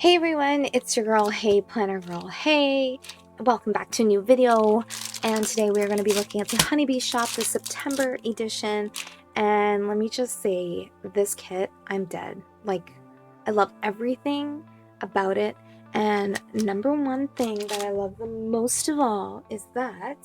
Hey everyone, it's your girl, Hey Planner Girl, hey! Welcome back to a new video, and today we're going to be looking at the Honeybee Shop, the September edition, and let me just say, this kit, I'm dead. Like, I love everything about it, and number one thing that I love the most of all is that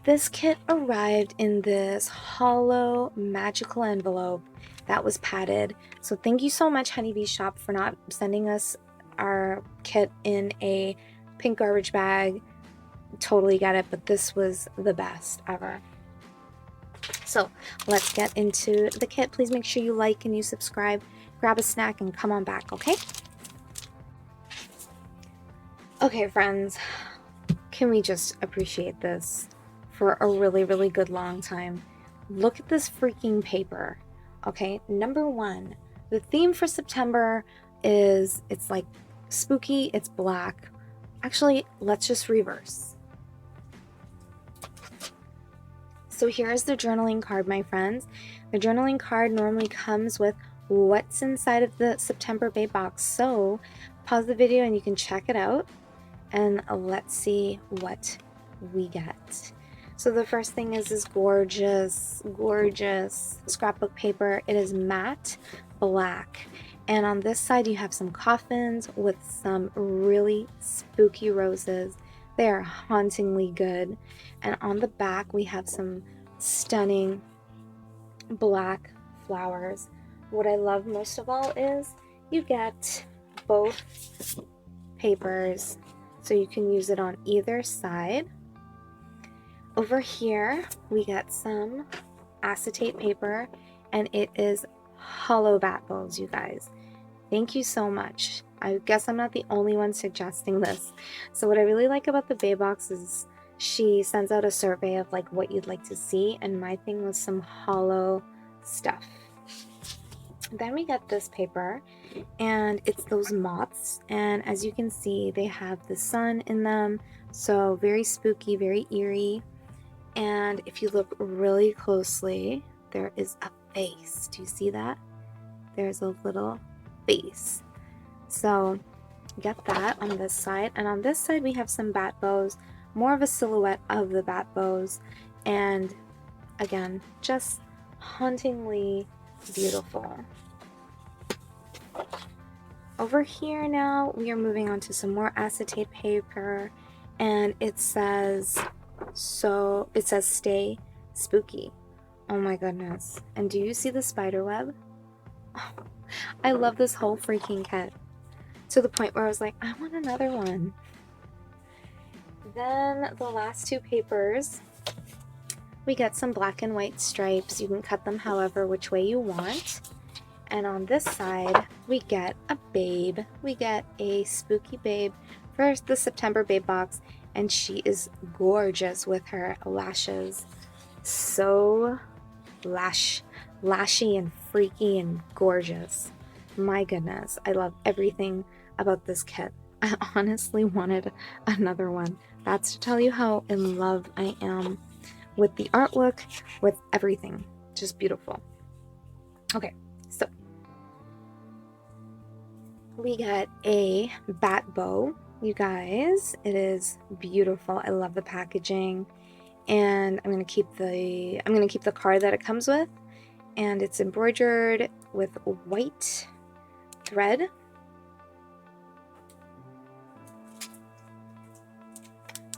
this kit arrived in this hollow magical envelope that was padded. So thank you so much, Honeybee Shop, for not sending us our kit in a pink garbage bag. Totally get it, but this was the best ever. So let's get into the kit. Please make sure you like and you subscribe, grab a snack, and come on back, okay? Okay, friends, can we just appreciate this for a really, really good long time? Look at this freaking paper. Okay, number one, the theme for September is, it's like spooky, it's black. Actually, let's just reverse. So here's the journaling card, my friends. The journaling card normally comes with what's inside of the September Babe Box. So pause the video and you can check it out, and let's see what we get. So the first thing is this gorgeous, gorgeous scrapbook paper. It is matte black. And on this side you have some coffins with some really spooky roses. They are hauntingly good. And on the back we have some stunning black flowers. What I love most of all is you get both papers, so you can use it on either side. Over here we get some acetate paper, and it is hollow bat bows, you guys. Thank you so much. I guess I'm not the only one suggesting this. So what I really like about the Babe Box is she sends out a survey of like what you'd like to see, and my thing was some hollow stuff. Then we get this paper, and it's those moths, and as you can see they have the sun in them, so very spooky, very eerie. And if you look really closely, there is a face. Do you see that? There's a little face. So get that on this side, and on this side we have some bat bows, more of a silhouette of the bat bows, and again, just hauntingly beautiful. Over here now we are moving on to some more acetate paper, and it says stay spooky. Oh my goodness. And do you see the spider web? Oh, I love this whole freaking kit, to the point where I was like, I want another one. Then the last two papers, we get some black and white stripes. You can cut them however which way you want. And on this side we get a babe. We get a spooky babe for the September Babe Box, and she is gorgeous with her lashes. So lashy and freaky and gorgeous. My goodness, I love everything about this kit. I honestly wanted another one. That's to tell you how in love I am with the artwork, with everything. Just beautiful. Okay, so we got a bat bow, you guys. It is beautiful. I love the packaging, and I'm gonna keep the card that it comes with, and it's embroidered with white thread.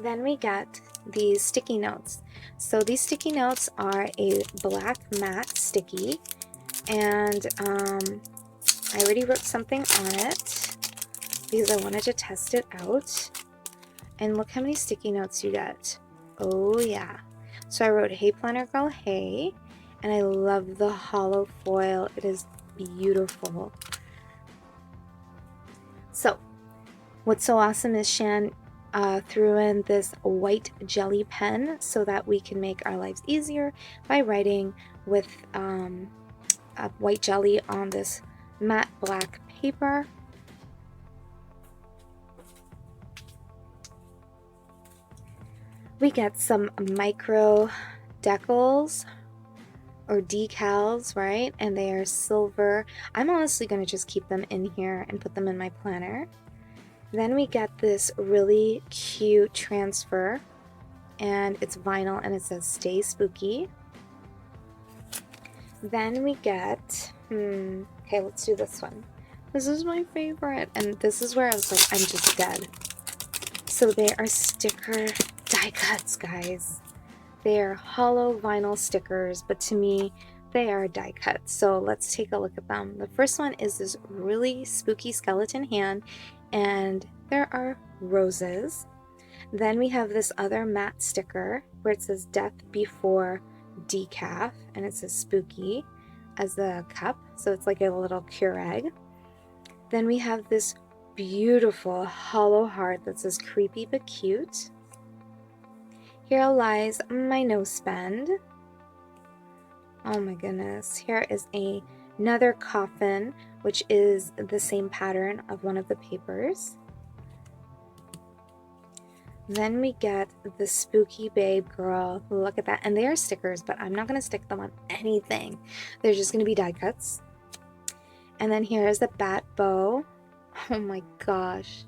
Then we get these sticky notes. So these sticky notes are a black matte sticky, and I already wrote something on it because I wanted to test it out. And look how many sticky notes you get. Oh yeah. So I wrote, Hey Planner Girl, hey. And I love the hollow foil. It is beautiful. So what's so awesome is Shan threw in this white jelly pen so that we can make our lives easier by writing with a white jelly on this matte black paper. We get some micro decals or decals, right? And they are silver. I'm honestly going to just keep them in here and put them in my planner. Then we get this really cute transfer, and it's vinyl and it says stay spooky. Then we get, okay, let's do this one. This is my favorite, and this is where I was like, I'm just dead. So they are sticker die cuts, guys. They are hollow vinyl stickers, but to me, they are die cuts. So let's take a look at them. The first one is this really spooky skeleton hand, and there are roses. Then we have this other matte sticker where it says death before decaf, and it says spooky as the cup, so it's like a little Keurig. Then we have this beautiful hollow heart that says creepy but cute. Here lies my no spend. Oh my goodness. Here is another coffin, which is the same pattern of one of the papers. Then we get the spooky babe girl. Look at that. And they are stickers, but I'm not going to stick them on anything. They're just going to be die cuts. And then here is the Ban.Do. Oh my gosh.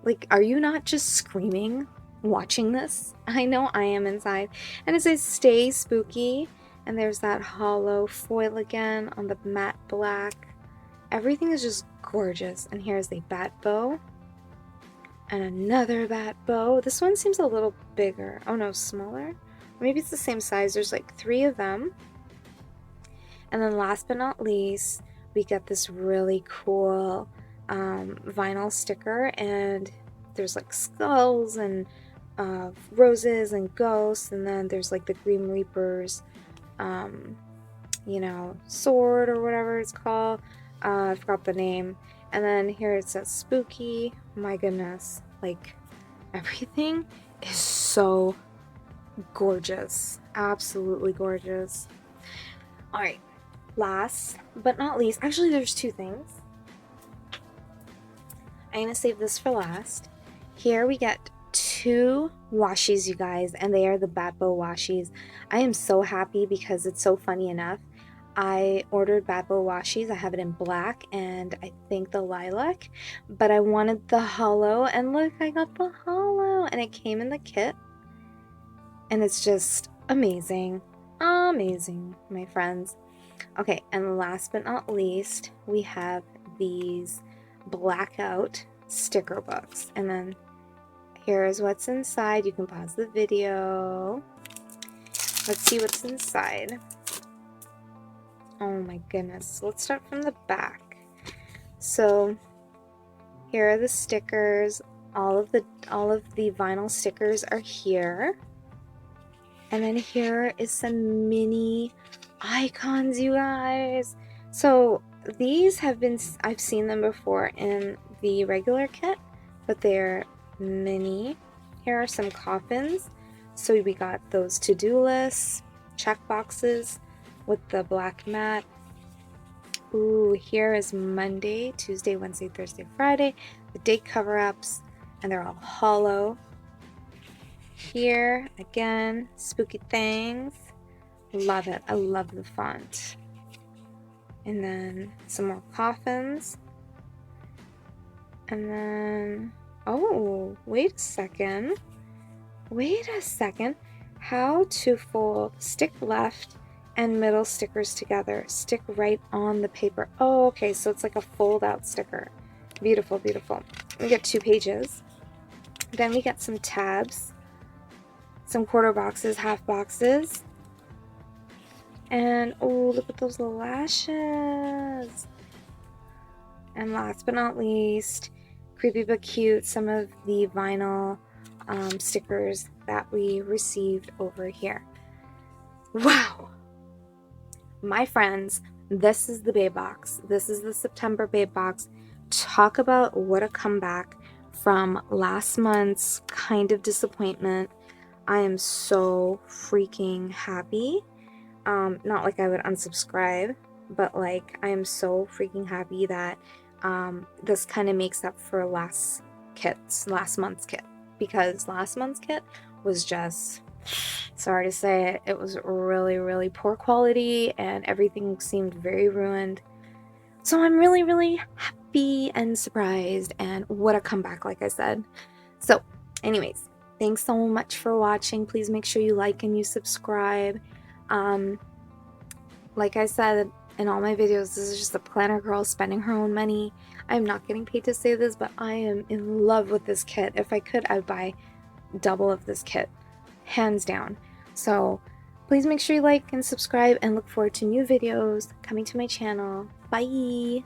Like, are you not just screaming watching this? I know I am inside. And it says stay spooky. And there's that hollow foil again on the matte black. Everything is just gorgeous. And here's the Ban.Do. And another Ban.Do. This one seems a little bigger. Oh no, smaller? Maybe it's the same size. There's like 3 of them. And then last but not least, we get this really cool vinyl sticker. And there's like skulls and roses and ghosts. And then there's like the Grim Reaper's, you know, sword or whatever it's called. I forgot the name. And then here it says spooky. My goodness, like everything is so gorgeous. Absolutely gorgeous. All right, last but not least, actually there's 2 things. I'm gonna save this for last. Here we get 2 washies, you guys, and they are the Ban.Do washies. I am so happy because it's so funny enough. I ordered Ban.Do washies. I have it in black and I think the lilac, but I wanted the hollow, and look, I got the hollow, and it came in the kit, and it's just amazing. Amazing, my friends. Okay, and last but not least, we have these blackout sticker books, and then here's what's inside. You can pause the video. Let's see what's inside. Oh my goodness. Let's start from the back. So here are the stickers. All of the vinyl stickers are here. And then here is some mini icons, you guys. So these have been, I've seen them before in the regular kit, but they're mini. Here are some coffins. So we got those to-do lists, check boxes with the black mat. Ooh, here is Monday, Tuesday, Wednesday, Thursday, Friday. The date cover-ups, and they're all hollow. Here, again, spooky things. Love it. I love the font. And then some more coffins. And then, oh, wait a second. Wait a second. How to fold stick left and middle stickers together. Stick right on the paper. Oh, okay, so it's like a fold-out sticker. Beautiful, beautiful. We get 2 pages. Then we get some tabs, some quarter boxes, half boxes, and oh, look at those lashes. And last but not least, creepy but cute, some of the vinyl stickers that we received over here. Wow! My friends, this is the Babe Box. This is the September Babe Box. Talk about what a comeback from last month's kind of disappointment. I am so freaking happy. Not like I would unsubscribe, but like I am so freaking happy that this kind of makes up for last month's kit, because last month's kit was just Sorry to say it, it was really, really poor quality and everything seemed very ruined. So I'm really, really happy and surprised, and what a comeback, like I said. So anyways, thanks so much for watching. Please make sure you like and you subscribe. Like I said in all my videos, this is just a planner girl spending her own money. I'm not getting paid to say this, but I am in love with this kit. If I could, I'd buy double of this kit, hands down. So please make sure you like and subscribe, and look forward to new videos coming to my channel. Bye!